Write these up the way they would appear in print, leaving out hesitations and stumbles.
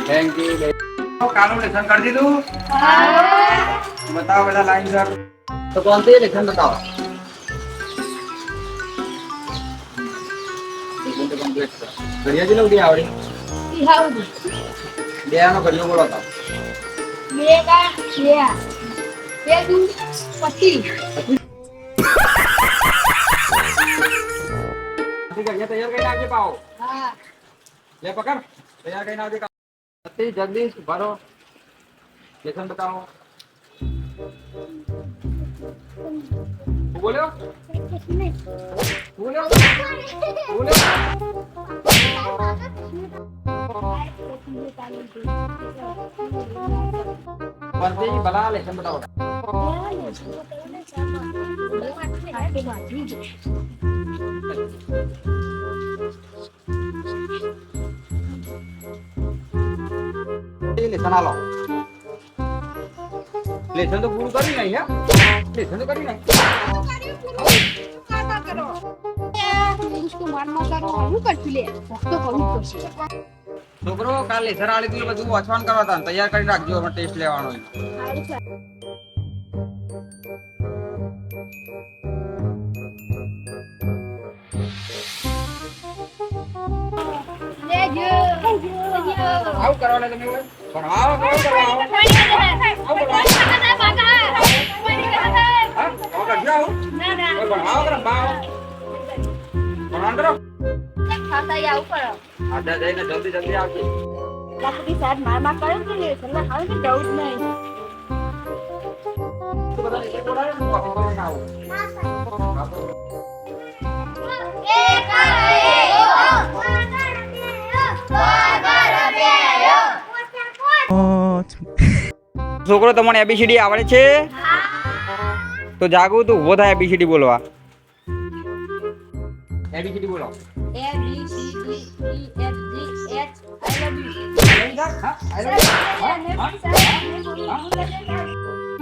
Thank you. कालो lesson कर दी तू। बताओ बेटा लाइन सर। तो कौन सी लेसन बताओ। लेसन तो कंप्लीट कर। बढ़िया जी लोग दिया आवड़ी। दिया ना बढ़िया बोला था। ये का ये तू पति ठीक है ये तैयार करना आगे पाओ। हां ले पकड़ तैयार करना आगे का। सती जल्दी भरो। लेसन बताओ। बोलो बोलो बोलो। वर्दी बला लेसन बताओ। लेसन आ लो। लेसन तो पूरी करी नहीं है। लेसन तो करी नहीं। उसको मार मार करो હું કરતી લે તો કહું કરશે છોકરો કાલ લેસન આલી દીધું બધું વાંચવાનું કરવા હતા તૈયાર કરી રાખજો અમે ટેસ્ટ લેવાનો છે સારું છે લેજો આવું કરવાને તમે ભણાવો આવું કરવાનો ના ના ભણાવો કરો બાવ ભણાવો કરો ખાતા આવું કરો આડા જઈને જલ્દી જલ્દી આવજો લાકડી સાહેબ માર કરે કે લે સલ્લા ખાવ કે જવું જ નહીં તો બધા એક બોલાવે ને કોફી કરીને આવો છોકરો તમને એબીસીડી આવડે છે તો જાગો તો ઉભો થાય એબીસીડી બોલવા એબીસીડી બોલો A B C D E F G H I love you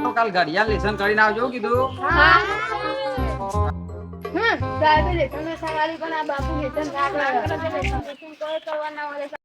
તો કાલ ઘડિયાળ લેસન કરીને આવજો કીધું હા સાહેબ લેસન સવારી પણ આ બાપુ લેસન ના કરે લેસન કરવાના